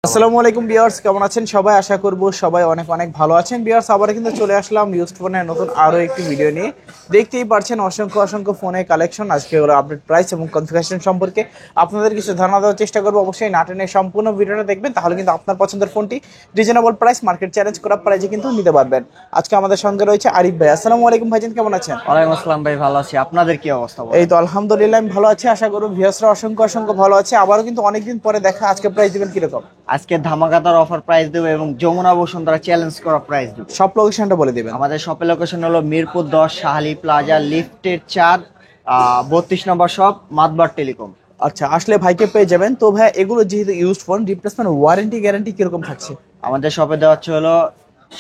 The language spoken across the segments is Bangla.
আসসালামু আলাইকুম ভিউয়ার্স, কেমন আছেন সবাই? আশা করব সবাই অনেক অনেক ভালো আছেন। ভিউয়ার্স, আবার কিন্তু চলে আসলাম ইউজড ফোনের নতুন আরো একটি ভিডিও নিয়ে। দেখতেই পাচ্ছেন অসংখ্য অসংখ্য ফোনের কালেকশন। আজকে ওরা আপডেট প্রাইস এবং কনফিগারেশন সম্পর্কে আপনাদের কিছু ধারণা দেওয়ার চেষ্টা করবো। অবশ্যই না টেনে সম্পূর্ণ ভিডিওটা দেখবেন, তাহলে কিন্তু আপনার পছন্দের ফোনটি রিজনেবল প্রাইস, মার্কেট চ্যালেঞ্জ করা প্রাইসে কিন্তু নিতে পারবেন। আজকে আমাদের সঙ্গে রয়েছে আরিফ ভাই। আসসালামু আলাইকুম ভাইজান, কেমন আছেন? ওয়ালাইকুম আসসালাম ভাই, ভালো আছি। আপনাদের কি অবস্থা? এই তো আলহামদুলিল্লাহ আমি ভালো আছি। আশা করব ভিউয়ার্সরা অসংখ্য অসংখ্য ভালো আছে। আবারও কিন্তু অনেকদিন পরে দেখা। আজকে প্রাইস দিবেন কিরকম? আজকে ধামাকাদার অফার প্রাইস দেবো এবং যমুনা বসুন্ধরা চ্যালেঞ্জ করা প্রাইস দেবো। সব লোকেশনটা বলে দিবেন। আমাদের শপের লোকেশন হলো মিরপুর 10 শাহালি প্লাজা লিফটের 4 32 নম্বর শপ, মাদবার টেলিকম। আচ্ছা, আসলে ভাইকে পেয়ে যাবেন। তো ভাই, এগুলো যেহেতু used phone, replacement warranty guarantee কিরকম থাকছে? আমাদের শপে দেওয়া হচ্ছে হলো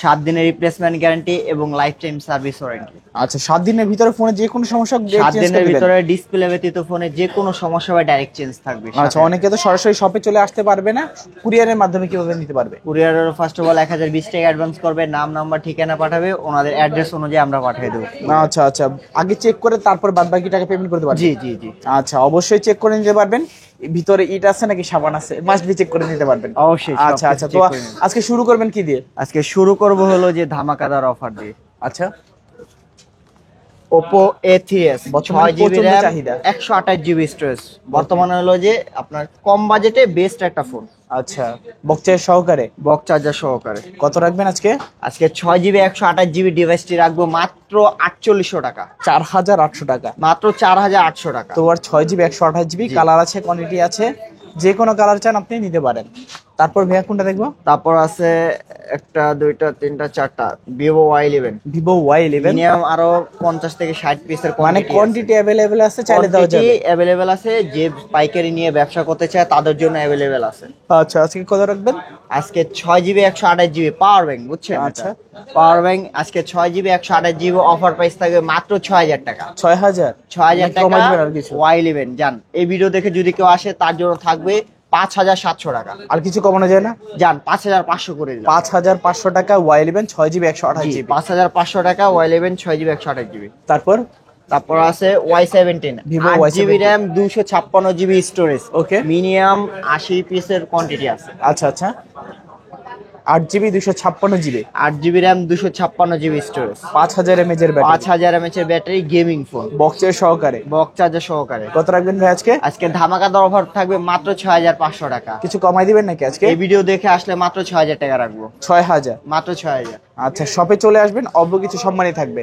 7 দিনের রিপ্লেসমেন্ট গ্যারান্টি এবং লাইফ টাইম সার্ভিস ওয়ারেন্টি। আচ্ছা, 7 দিনের ভিতরে ফোনে যে কোনো সমস্যা 7 দিনের ভিতরে ডিসপ্লে ব্যতীত ফোনে যে কোনো সমস্যা হয় ডাইরেক্ট চেঞ্জ থাকবে। আচ্ছা, অনেকে তো সরাসরি শপে চলে আসতে পারবে না, কুরিয়ারের মাধ্যমে কিভাবে নিতে পারবে? কুরিয়ারের ফার্স্ট অফ অল 1020 টাকা অ্যাডভান্স করবে, নাম নাম্বার ঠিকানা পাঠাবে, ওনাদের অ্যাড্রেস অনুযায়ী আমরা পাঠিয়ে দেবো। আচ্ছা আচ্ছা, আগে চেক করে তারপর বাদ বাকি টাকা পেমেন্ট করতে পারবেন? জি জি জি। আচ্ছা, অবশ্যই চেক করে নিতে পারবেন। ভিতরে ইট আছে নাকি সাবান আছে, মাস্ট বি চেক করে নিতে পারবেন। অবশ্যই। আচ্ছা আচ্ছা, তো আজকে শুরু করবেন কি দিয়ে? আজকে শুরু করব হলো যে ধামাকাদার অফার দিয়ে। আচ্ছা, Oppo A3s বর্তমানে 6GB প্রচন্ড RAM চাহিদা। 128GB স্টোরেজ, বর্তমানে হলো যে আপনার কম বাজেটে বেস্ট একটা ফোন। আচ্ছা, বক্সের সহকারে বক্স চার্জার সহকারে। কত রাখবেন আজকে? আজকে 6GB 128GB ডিভাইসটি রাখবো মাত্র 4800 টাকা। 4800 টাকা, মাত্র 4800 টাকা। তো আর 6GB 128GB কালার আছে, কোয়ান্টিটি আছে, যে কোনো কালার চান আপনি নিতে পারেন। তারপর ভাইয়া কোনটা দেখবো? তারপর আছে একটা দুইটা তিনটা চারটা Vivo Y11। Vivo Y11 minimum আরো 50 থেকে 60 পিসের মানে কোয়ান্টিটি अवेलेबल আছে, চাইলে দেওয়া যাবে। অ্যাভেলেবেল আছে, যে পাইকারি নিয়ে ব্যবসা করতে চায় তাদের জন্য অ্যাভেলেবেল আছে। আচ্ছা, আজকে কত রাখবেন? আজকে 6GB 128GB পাওয়ার ব্যাংক, বুঝছেন? আচ্ছা, পাওয়ার ব্যাংক আজকে 6GB 128GB অফার প্রাইস থাকবে মাত্র 6000 টাকা। 6000 6000 টাকা কমাই দিবেন আর কিছু? Y11 জান, এই ভিডিও দেখে যদি কেউ আসে তার জন্য থাকবে 5700 টাকা। আর কিছু কমানো যায় না? জান 5500 করে দিলাম। 5500 টাকা Y11 6GB 128GB। 5500 টাকা Y11 6GB 128GB। তারপর আছে Y17 Vivo 8GB Y17 RAM 256GB storage. Okay, minimum 80 পিসের কোয়ান্টিটি আছে। আচ্ছা আচ্ছা, 8GB 256GB, 8GB RAM 256GB storage, 5000 mAh এর ব্যাটারি, 5000 mAh এর ব্যাটারি, গেমিং ফোন, বক্সের সহকারে, বক্স চার্জার সহকারে। কত রাখবেন ভাই আজকে? আজকে ধামাকাদার অফার থাকবে মাত্র 6500 টাকা। কিছু কমাই দিবেন নাকি আজকে? এই ভিডিও দেখে আসলে মাত্র 6000 টাকা রাখবো। 6000 মাত্র 6000। আচ্ছা, শপে চলে আসবেন, অল্প কিছু সম্মানই থাকবে।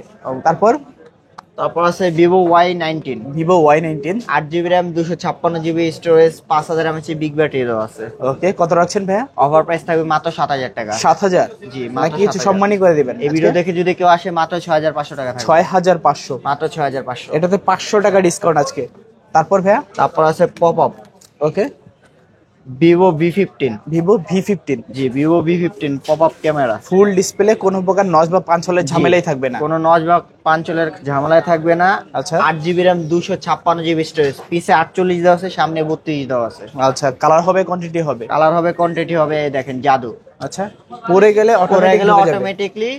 তারপর আছে Vivo Y19, Vivo Y19 8GB RAM 256GB storage, 5000 mAh big ব্যাটারিও আছে। ওকে, কত রাখছেন ভাইয়া? অফার প্রাইস থাকবে মাত্র 7000 টাকা। 7000 জি, নাকি মাত্র কিছু 7000। সম্মানই করে দিবেন? এই ভিডিও দেখে যদি কেউ আসে মাত্র 6500 টাকা থাকবে। 6500, মাত্র 6500। এটাতে 500 টাকা ডিসকাউন্ট আজকে। তারপর ভাইয়া? তারপর আছে pop up okay, Vivo V15। Vivo V15 জি, Vivo V15 pop up camera, full display, কোনো প্রকার নজ বা পাঞ্চলের ঝামেলাই থাকবে না। কোনো নজ বা পাঞ্চলের ঝামেলায় থাকবে না। আচ্ছা, 8GB RAM 256GB স্টোরেজ, পিছে 48 দেওয়া আছে, সামনে 32 দেওয়া আছে। আচ্ছা, কালার হবে, কোয়ান্টিটি হবে? কালার হবে, কোয়ান্টিটি হবে, এই দেখেন জাদু। আচ্ছা, পরে গেলে অটোমেটিকলি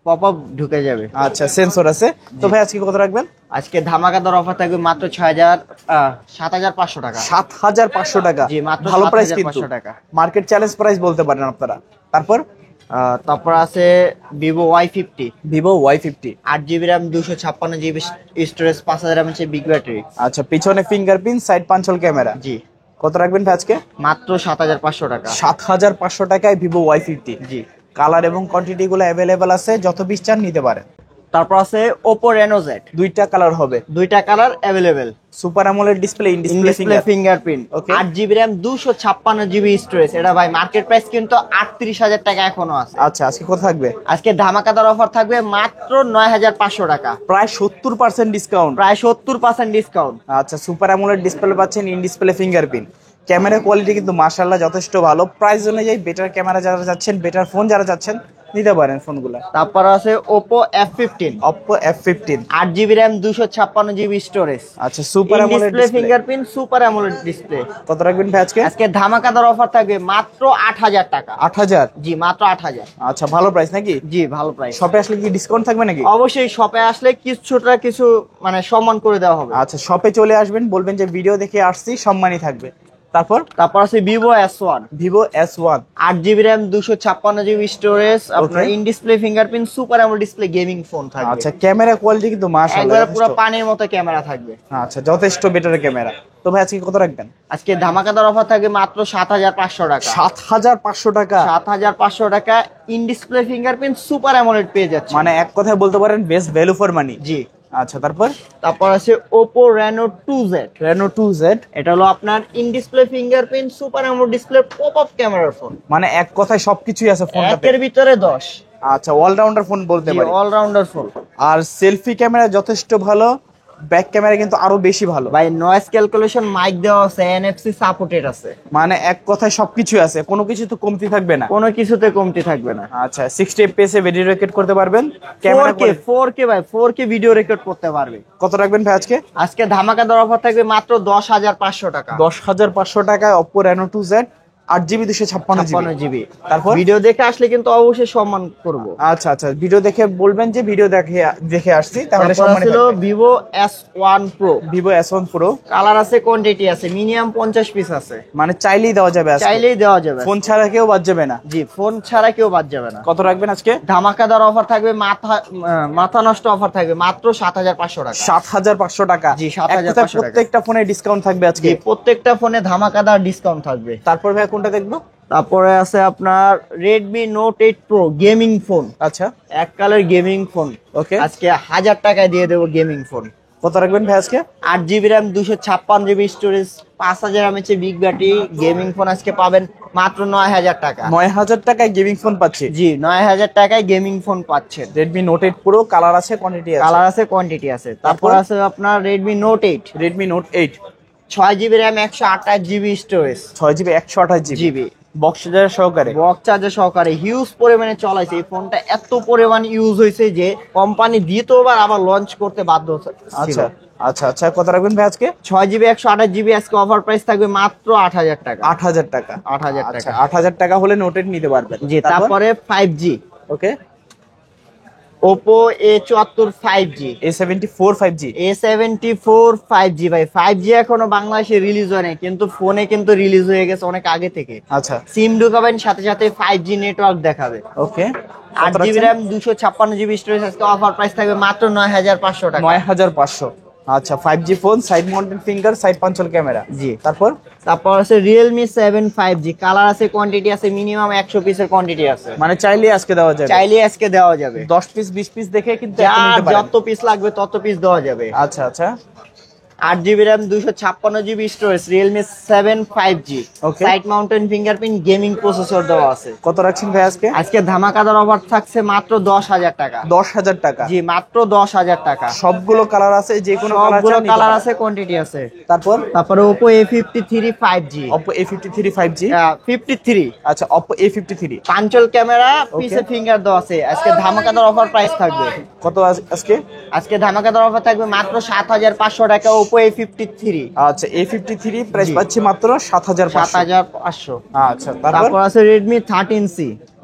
পপআপ ঢুকে যাবে। আচ্ছা, সেন্সর আছে। তো ভাই আজকে কত রাখবেন? আজকে ধামাকাদার অফার থাকবে মাত্র 7500 টাকা। 7500 টাকা, জি, মাত্র ভালো প্রাইস কিন্তু। 7500 টাকা মার্কেট চ্যালেঞ্জ প্রাইস বলতে পারেন আপনারা। তারপর আছে Vivo Y50, Vivo Y50 8GB RAM 256GB storage, 5000 mAh big battery. আচ্ছা, পিছনে ফিঙ্গারপ্রিন্ট, সাইড পাঞ্চল ক্যামেরা। জি, কত রাখবেন ভাই আজকে? মাত্র 7500 টাকা। 7500 টাকায় ভিভো Y50। জি, কালার এবং কোয়ান্টিটি গুলো অ্যাভেলেবেল আছে, যত পিস চান নিতে পারেন। তারপর আছে Oppo Reno Z, দুইটা কালার হবে, দুইটা colour available. Super AMOLED display, in display display fingerprint, Okay. 8GB RAM 256GB storage. এটা ভাই মার্কেট প্রাইস কিন্তু 38000 টাকা এখনো আছে। আচ্ছা, আজকে কত থাকবে? আজকে ধামাকাদার অফার থাকবে মাত্র 9500 টাকা, প্রায় 70% ডিসকাউন্ট। প্রায় 70% ডিসকাউন্ট। আচ্ছা, সুপার অ্যামোলেড ডিসপ্লে পাচ্ছেন, in display fingerprint. Camera quality কিন্তু মাশাআল্লাহ যথেষ্ট ভালো। প্রাইস অনুযায়ী বেটার ক্যামেরা যারা যাচ্ছেন, বেটার ফোন যারা যাচ্ছেন, নিতে পারেন ফোনগুলো। তারপর আছে Oppo F15, Oppo F15, 8GB RAM 256GB storage. আচ্ছা, super AMOLED display display. Fingerprint, super AMOLED display. কত রাখবেন ভাই আজকে? আজকে ধামাকাদার অফার থাকবে মাত্র 8000 টাকা। 8000? জি, মাত্র 8000। আচ্ছা, ভালো প্রাইস নাকি? জি, ভালো প্রাইস। শপে আসলে কি ডিসকাউন্ট থাকবে নাকি? অবশ্যই শপে আসলে কিছু মানে সম্মান করে দেওয়া হবে। আচ্ছা, শপে চলে আসবেন, বলবেন যে ভিডিও দেখে আসছি, সম্মানই থাকবে। তারপর তারপর আছে Vivo S1, Vivo S1, 8 GB RAM, 256 GB storage, আপনার in display fingerprint, super AMOLED display gaming phone থাকবে। আচ্ছা, ক্যামেরা কোয়ালিটি কিন্তু মাশাআল্লাহ একবারে পুরো পানির মতো ক্যামেরা থাকবে। আচ্ছা, যথেষ্ট বেটার ক্যামেরা। তো ভাই আজকে কত রাখবেন? আজকে ধামাকাদার অফার থাকবে মাত্র 7500 টাকা। 7500 টাকা? 7500 টাকা in display fingerprint super AMOLED পেয়ে যাচ্ছে, মানে এক কথায় বলতে পারেন বেস্ট ভ্যালু ফর মানি। জি। আচ্ছা, তারপর তারপর আছে Oppo Reno 2Z। Reno 2Z, এটা হলো আপনার in display fingerprint super AMOLED display pop up ক্যামেরার ফোন, মানে এক কথায় সবকিছুই আছে ফোনটাতে। একের ভিতরে 10। আচ্ছা, অলরাউন্ডার ফোন বলতে পারি। All-rounder phone. আর সেলফি ক্যামেরা যথেষ্ট ভালো, ব্যাক ক্যামেরা কিন্তু আরো বেশি ভালো। ভাই নয়েজ ক্যালকুলেশন মাইক দেওয়া আছে, NFC সাপোর্টেড আছে, মানে এক কথায় সবকিছু আছে, কোনো কিছু তো কমতি থাকবে না। কোনো কিছুতে কমতি থাকবে না। আচ্ছা, 60 fps এ ভিডিও রেকর্ড করতে পারবেন। ক্যামেরা 4K ভাই 4K ভিডিও রেকর্ড করতে পারবে। কত রাখবেন ভাই আজকে? আজকে ধামাকাদার অফার থাকবে মাত্র 10500 টাকা। 10500 টাকায় Oppo Reno 2Z, 8GB 256GB। তারপর ভিডিও দেখে আসলে কিন্তু অবশ্যই সম্মান করব। আচ্ছা আচ্ছা, ভিডিও দেখে বলবেন যে ভিডিও দেখে দেখে আসছি, তাহলে সম্মান ছিল Vivo S1 Pro। Vivo S1 Pro, colour আছে, কোয়ান্টিটি আছে, মিনিমাম 50 পিস আছে, মানে চাইলেই দেওয়া যাবে আজকে? চাইলেই দেওয়া যাবে, ফোন ছাড়া কেউ বাদ যাবে না। জি, ফোন ছাড়া কেউ বাদ যাবে না। কত রাখবেন আজকে? ধামাকাদার অফার থাকবে, মাথা নষ্ট অফার থাকবে মাত্র 7500 টাকা। 7500 টাকা? জি, 7500 টাকা। প্রত্যেকটা ফোনে ডিসকাউন্ট থাকবে আজকে? জি, প্রত্যেকটা ফোনে ধামাকাদার ডিসকাউন্ট থাকবে। তারপর ভাই কোনটা দেখবো? তারপরে আছে আপনার Redmi Note 8 Pro gaming phone, আচ্ছা, এককালের গেমিং ফোন। ওকে, আজকে 1000 টাকায় দিয়ে দেবো গেমিং ফোন। কত রাখবেন ভাই আজকে? 8 GB RAM, 256 GB storage, 5000 mAh big battery gaming phone আজকে পাবেন মাত্র 9000 টাকা। 9000 টাকায় গেমিং ফোন পাচ্ছি? জি, 9000 টাকায় গেমিং ফোন পাচ্ছেন। Redmi Note 8 Pro, কালার আছে, কোয়ান্টিটি আছে? কালার আছে, কোয়ান্টিটি আছে। তারপর আছে আপনার Redmi Note 8, Redmi Note 8, 6 GB RAM, 128 GB storage, 6GB 128GB, box charger সহকারে? বক্স চার্জার সহকারে। হিউজ পরিমাণে চলাইছে এই ফোনটা, এত পরিমাণ ইউজ হয়েছে যে কোম্পানি দ্বিতীয়বার আবার লঞ্চ করতে বাধ্য হচ্ছে। আচ্ছা আচ্ছা আচ্ছা, কত রাখবেন ভাই আজকে? 6 জিবি 128 জিবি আজকে অফার প্রাইস থাকবে মাত্র 8000 টাকা। 8000 টাকা? 8000 আচ্ছা, টাকা। 8000 টাকা হলে Note 8 নিতে পারবেন। জি, তারপরে 5G ওকে, Oppo A74 5G, A74 5G, A74 5G। ভাই 5G এখনো বাংলাদেশে রিলিজ হয় নাই, কিন্তু ফোনে কিন্তু রিলিজ হয়ে গেছে অনেক আগে থেকে। আচ্ছা, সিম ঢুকাবেন সাথে সাথে 5G নেটওয়ার্ক দেখাবে। Okay, 8 GB RAM, 256 GB storage আজকে অফার প্রাইস থাকবে মাত্র 9500 টাকা। 9500। আচ্ছা, 5G phone, side mounted finger, side punch hole camera. জি। তারপর আছে Realme 7 5G, কালার আছে, কোয়ান্টিটি আছে, মিনিমাম 100 পিসের কোয়ান্টিটি আছে, মানে চাইলে আজকে দেওয়া যাবে? চাইলে আজকে দেওয়া যাবে। 10 পিস 20 পিস দেখে কিন্তু এখন নিতে পারেন। যত পিস লাগবে তত পিস দেওয়া যাবে। আচ্ছা আচ্ছা, 8 GB RAM, 256 GB storage, Realme 7 5G, Okay. Side mountain fingerprint gaming processor দেওয়া আছে। কত রাখছেন ভাই আজকে? আজকে ধামাকাদার অফার থাকছে মাত্র 10000 টাকা। 10000 টাকা? জি, মাত্র 10000 টাকা। সবগুলো কালার আছে, যে কোনো সবগুলো কালার আছে, কোয়ান্টিটি আছে। তারপরে Oppo A53 5G, Oppo A53 5G, 53। আচ্ছা, Oppo A53, পাঞ্চল ক্যামেরা, পিছে ফিঙ্গার দেওয়া আছে। আজকে ধামাকাদার অফার প্রাইস থাকবে কত আজকে? আজকে ধামাকাদার অফার থাকবে মাত্র 7500 টাকা Oppo A53। আচ্ছা, A53 প্রাইস পাচ্ছি মাত্র 7500। 7500। আচ্ছা, তারপর আছে Redmi 13C,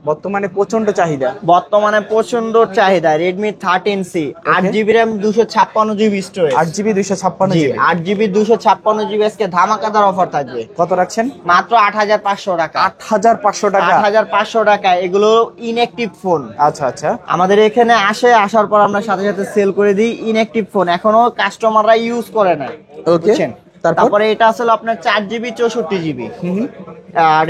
বর্তমানে প্রচন্ড চাহিদা। বর্তমানে প্রচন্ড চাহিদা। Redmi 13C, 8 GB RAM, 256 GB storage, 8GB 256GB, 8 GB 256 GB আজকে ধামাকাদার অফার থাকবে। কত রাখছেন? মাত্র 8500 টাকা। 8500 টাকা? 8500 টাকা। এগুলো ইনঅ্যাক্টিভ ফোন। আচ্ছা আচ্ছা, আমাদের এখানে আসার পর আমরা সাথে সাথে সেল করে দিই ইনঅ্যাক্টিভ ফোন, এখনো কাস্টমাররা ইউজ করে না। ওকে, তারপরে এটা আসলে আপনার 4 GB 64 GB,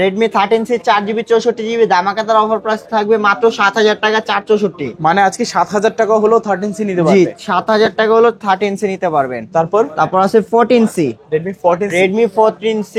Redmi 13C 4 GB 64 GB, ধামাকাদার অফার প্রাইস থাকবে মাত্র 7000 টাকা, 464। মানে আজকে 7000 টাকা হলো 13C নিতে জি, পারবে? 7000 টাকা হলো 13C নিতে পারবেন। তারপর আছে 14C, Redmi 14C,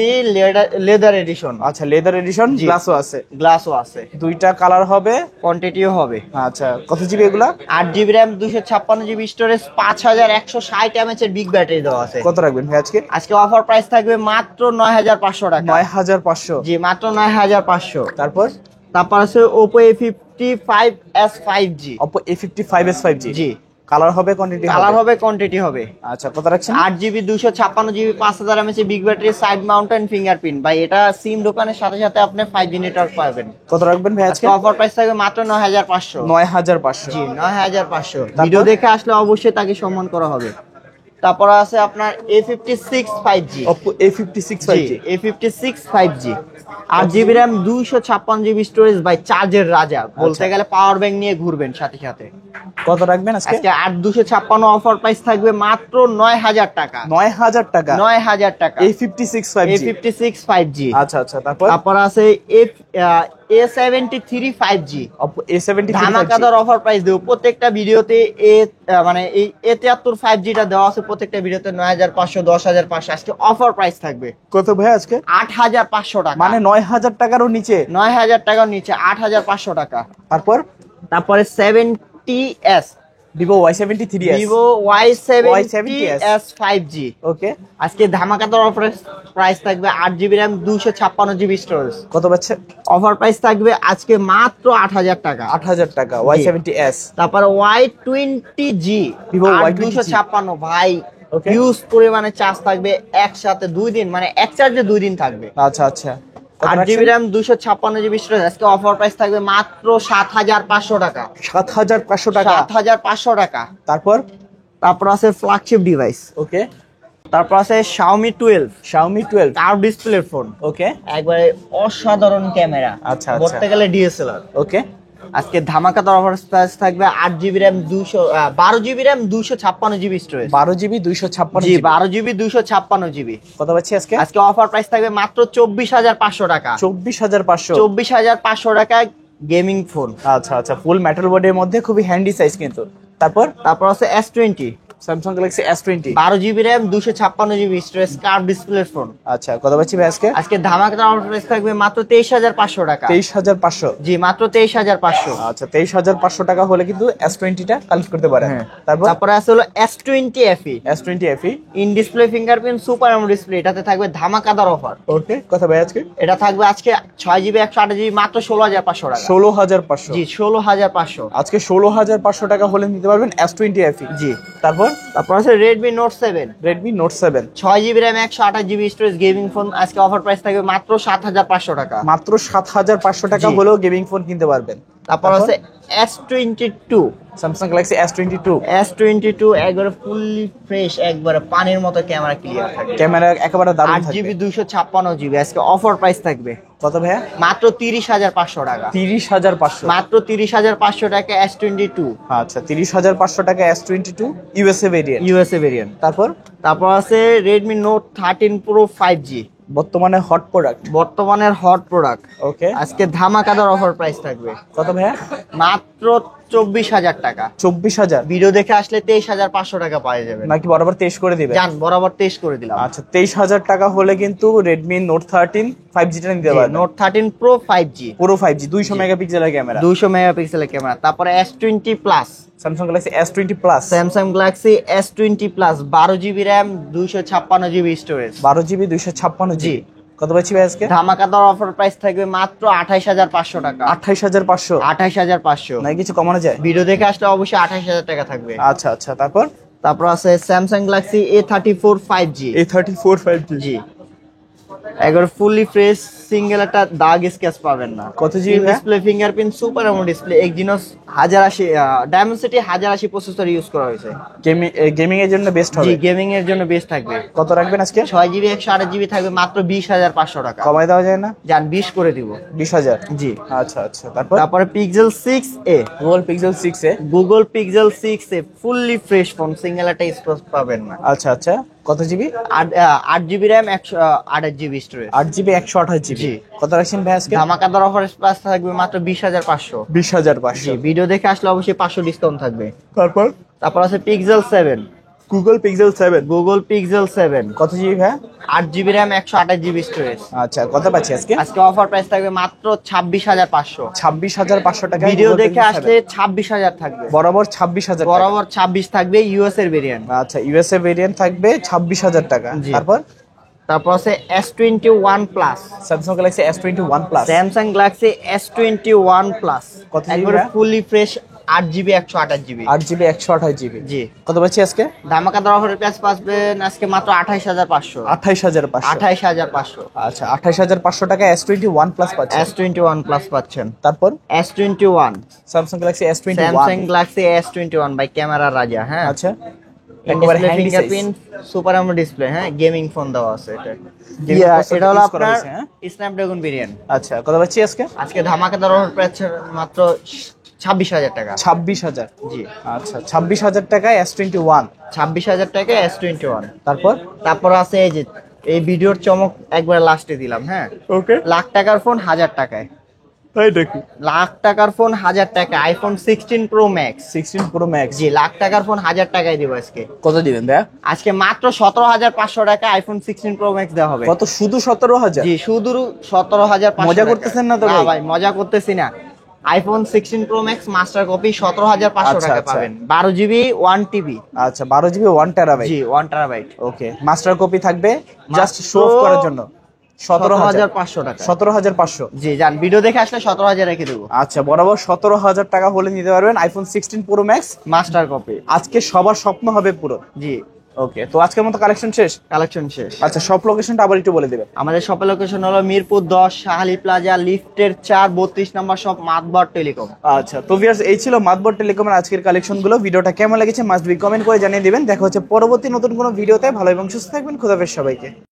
leather addition. আচ্ছা, লেদার এডিশন, গ্লাসও আছে? গ্লাসও আছে, দুইটা কালার হবে, কোয়ান্টিটিও হবে। আচ্ছা, কত জিবি এগুলা? 8 GB RAM, 256 GB storage, 5160 mAh এর বিগ ব্যাটারি দেওয়া আছে। কত রাখবেন ভাই আজকে? আজকে অফার প্রাইস থাকবে মাত্র 9500 টাকা। 9500? জি, মাত্র 9500। তারপর আছে Oppo A55s 5G, Oppo A55s 5G, জি, কালার হবে, কোয়ান্টিটি কালার হবে, কোয়ান্টিটি হবে। আচ্ছা, কত রাখছেন? 8 GB 256 GB, 5000 mAh big battery, side mountain fingerprint. ভাই এটা সিম দোকানের সাথে সাথে আপনি 5G নেটওয়ার্ক পাবেন। কত রাখবেন ভাই আজকে? অফার প্রাইস থাকবে মাত্র 9500। 9500? জি, 9500। ভিডিও দেখে আসলে অবশ্যই তাকে সম্মান করা হবে। তারপর আছে আপনার A56 5G, Oppo A56 5G। A56 5G, 8GB RAM, 256GB storage, ভাই চার্জের রাজা বলতে গেলে, পাওয়ার ব্যাংক নিয়ে ঘুরবেন সাথে সাথে। কত রাখবেন আজকে? আজকে 8256 অফার প্রাইস থাকবে মাত্র 9000 টাকা। 9000 টাকা, 9000 টাকা। A56 5G। A56 5G। আচ্ছা আচ্ছা, তারপর তারপর আছে A73 5G। Oppo A73 ধামাকাদার অফার প্রাইস দেব প্রত্যেকটা ভিডিওতে। মানে এই A73 5G টা দেওয়া আছে প্রত্যেকটা ভিডিওতে 9500, 10500। আজকে অফার প্রাইস থাকবে কত ভাই আজকে? 8500 টাকা। মানে 9000 টাকারও নিচে? 9000 টাকার নিচে 8500 টাকা। তারপরে 70s, Vivo Y73s, Vivo Y70s 5G। ওকে, আজকে ধামাকাদার অফার প্রাইস থাকবে 8GB RAM, 256GB স্টোরেজ। কত পাচ্ছে? অফার প্রাইস থাকবে আজকে মাত্র 8000 টাকা। 8000 টাকা Y70s। তারপরে Y20G, Vivo Y20G 256 ভাই, Okay. হিউজ পরিমাণে চার্জ থাকবে, একসাথে 2 দিন, মানে এক চার্জে 2 দিন থাকবে। আচ্ছা আচ্ছা, 8GB RAM, 256GB স্টোরেজ। আজকে অফার প্রাইস থাকবে মাত্র 7500 টাকা। 7500 টাকা। 7500 টাকা। তারপর আছে ফ্ল্যাগশিপ ডিভাইস। ওকে, তারপর আছে Xiaomi 12, Xiaomi 12, curve display phone, okay একবারে অসাধারণ ক্যামেরা, আচ্ছা, আচ্ছা। বলতে গেলে DSLR। ওকে, আজকে ধামাকাদার অফার প্রাইস থাকবে 8GB RAM, 12GB RAM, 256GB storage. 12GB 256 জি, 12GB 256GB। কত পাচ্ছি আজকে? আজকে অফার প্রাইস থাকবে মাত্র 24500 টাকা। 24500। 24500 টাকা গেমিং ফোন। আচ্ছা আচ্ছা, ফুল মেটাল বডির মধ্যে খুবই হ্যান্ডি সাইজ কিন্তু। তারপর আছে S20, Samsung Galaxy S20, 12GB RAM, 256GB storage, curve display phone. আচ্ছা, কত পাচ্ছি ভাই আজকে? আজকে ধামাকাদার অফার প্রাইস থাকবে মাত্র 23500 টাকা। 23500। জি, মাত্র 23500। আচ্ছা, 23500 টাকা হলে কিন্তু S20 টা কালেক্ট করতে পারেন। তারপরে আছে হলো S20 FE, S20 FE, in display fingerprint super AMOLED display. এটাতে থাকবে ধামাকাদার অফার। ওকে, কত ভাই আজকে? এটা থাকবে আজকে 6GB 128GB মাত্র 16500 টাকা। 16500। জি, 16500। আজকে 16500 টাকা হলে নিতে পারবেন S20 FE। জি। তারপর আছে Redmi Note 7, Redmi Note 7, 6GB RAM, 128GB storage, gaming phone. আজকে অফার প্রাইস থাকবে মাত্র 7500 টাকা। মাত্র 7500 টাকা জি। হলেও গেমিং ফোন কিনতে পারবেন। তারপর আছে S22, Samsung Galaxy S22, S22 একবারে ফুললি ফ্রেশ, একবারে পানির মতো ক্যামেরা ক্লিয়ার থাকবে, ক্যামেরা একেবারে দারুণ থাকবে। 8GB 256GB। আজকে অফার প্রাইস থাকবে কত ভাইয়া? মাত্র 30500 টাকা। 30500, মাত্র 30500 টাকা S22। আচ্ছা, 30500 টাকা S22 USA variant. USA variant. তারপর আছে Redmi Note 13 Pro 5G, বর্তমানে হট প্রোডাক্ট। বর্তমানের হট প্রোডাক্ট। ওকে, আজকে ধামাকাদার অফার প্রাইস থাকবে কত ভাইয়া? মাত্র 24000 টাকা। 24000। ভিডিও দেখে আসলে 23500 টাকা পাওয়া যাবে। নাকি বরাবর 23 করে দিবে? জান, বরাবর 23 করে দিলাম। আচ্ছা, 23000 টাকা হলে কিন্তু Redmi Note 13 5G টা নিতে পারবেন। Note 13 Pro 5G, পুরো 5G, 200 মেগাপিক্সেলের ক্যামেরা। 200 মেগাপিক্সেলের ক্যামেরা। তারপরে S20 Plus, Samsung Galaxy S20 Plus, Samsung Galaxy S20 Plus, 12GB RAM, 256GB storage, 12GB 256GB। জি। কত পাচ্ছি ভাই আজকে? ধামাকাদার অফার প্রাইস থাকবে মাত্র 28500 টাকা। 28500। 28500। নাকি কিছু কমানো যায়? ভিডিও দেখে আসলে অবশ্যই 28000 টাকা থাকবে। আচ্ছা আচ্ছা, তারপর আছে Samsung Galaxy A34 5G, A34 5G। জি, একবার ফুললি ফ্রেশ, সিঙ্গেল একটা দাগ স্কেচ পাবেন না। কত GB? Display fingerprint super AMOLED display, Exynos 1080 Dimensity 1080 processor use করা হয়েছে। গেমিং এর জন্য বেস্ট হবে। জি, গেমিং এর জন্য বেস্ট থাকবে। কত রাখবেন আজকে? 6GB 128GB থাকবে মাত্র 20500 টাকা। কমাই দেওয়া যায় না? জান, 20 করে দিব। 20000। জি। আচ্ছা আচ্ছা, তারপরে Pixel 6a, Google Pixel 6a, Google Pixel 6a fully fresh phone, single একটা স্পেস পাবেন না। আচ্ছা আচ্ছা, কত GB? 8GB RAM, 128GB storage, 8GB 128GB। জি। কত রাখছেন ভাই আজকে? ধামাকাদার অফার প্রাইস থাকবে মাত্র 20500। 20500। জি, ভিডিও দেখে আসলে অবশ্যই 500 ডিসকাউন্ট থাকবে। তারপর আছে Pixel 7, Google Pixel 7, Google Pixel 7, কত জিবি ভাই? 8GB RAM, 128GB storage. আচ্ছা, কত পাচ্ছি আজকে? আজকে অফার প্রাইস থাকবে মাত্র 26500। 26500 টাকা। ভিডিও দেখে আসলে 26000 থাকবে। বরাবর 26000 টাকা। বরাবর 26 থাকবে, ইউএস এর ভেরিয়েন্ট। আচ্ছা, ইউএসএ ভেরিয়েন্ট থাকবে 26000 টাকা। জি। তারপর আছে S21 Plus, Samsung Galaxy S21 Plus, Samsung Galaxy S21 Plus, কত জিবি একবারে RAM? Fully fresh, 8GB 128GB। 8GB 128GB। জি। কত পাচ্ছি আজকে? ধামাকাদার অফারের প্রাইস পাবেন আজকে মাত্র 28500। 28500। 28500। আচ্ছা, 28500 টাকা S21 Plus পাচ্ছেন। S21 Plus পাচ্ছেন। তারপর S21, Samsung Galaxy S21, Samsung Galaxy S21 ভাই, ক্যামেরা রাজা। হ্যাঁ, আচ্ছা, একেবারে handy size. Fingerprint super AMOLED display, হ্যাঁ গেমিং ফোন দেওয়া আছে এটা। এটা হলো আপনার স্ন্যাপড্রাগন ভেরিয়েন্ট। আচ্ছা, কত পাচ্ছি আজকে? আজকে ধামাকাদার অফার প্রাইস মাত্র 26,000 টাকা। 26,000? জি আচ্ছা, 26,000 টাকায় S21। 26,000 টাকা S21। তারপর আছে এই যে এই ভিডিওর চমক একবার লাস্টে দিলাম, হ্যাঁ ওকে, লাখ টাকার ফোন 1000 টাকায়। তাই দেখি লাখ টাকার ফোন 1000 টাকা, iPhone 16 pro max. 16 pro max. জি, লাখ টাকার ফোন 1000 টাকায় দিব আজকে। কত দিবেন ভাইয়া? আজকে মাত্র 17,500 টাকা আইফোন 16 প্রো ম্যাক্স দেওয়া হবে। কত? শুধু 17,000? জি, শুধু 17,500। মজা করতেছেন না তো না ভাই? ভাই, মজা করতেছি না। IPhone 16 pro max master copy 17,500 টাকা পাবেন। 12 জিবি 1 টিবি। আচ্ছা, 12 জিবি 1 টেরাবাইট। জি, 1 টেরাবাইট। ওকে, মাস্টার কপি থাকবে জাস্ট শো অফ করার জন্য 17,500 টাকা। 17,500। জি, যান ভিডিও দেখে আসলে 17,000 রেখে দেবো। আচ্ছা, বরাবর 17,000 টাকা হলে নিতে পারবেন iPhone 16 pro max master copy. আজকে সবার স্বপ্ন হবে পুরো। জি, ওকে, তো আজকের মতো কালেকশন শেষ। কালেকশন শেষ। আচ্ছা, সব লোকেশনটা আবার একটু বলে দিবেন। আমাদের শপের লোকেশন হলো মিরপুর 10 শাহালি প্লাজা লিফটের 4 32 নম্বর শপ, মাতবর টেলিকম। আচ্ছা, তো ভিউয়ার্স এই ছিল মাতবর টেলিকমের আজকের কালেকশন গুলো। ভিডিওটা কেমন লেগেছে মাস্ট বি কমেন্ট করে জানিয়ে দিবেন। দেখা হচ্ছে পরবর্তী নতুন কোনো ভিডিওতে। ভালো এবং সুস্থ থাকবেন। খোদা হাফেজ সবাইকে।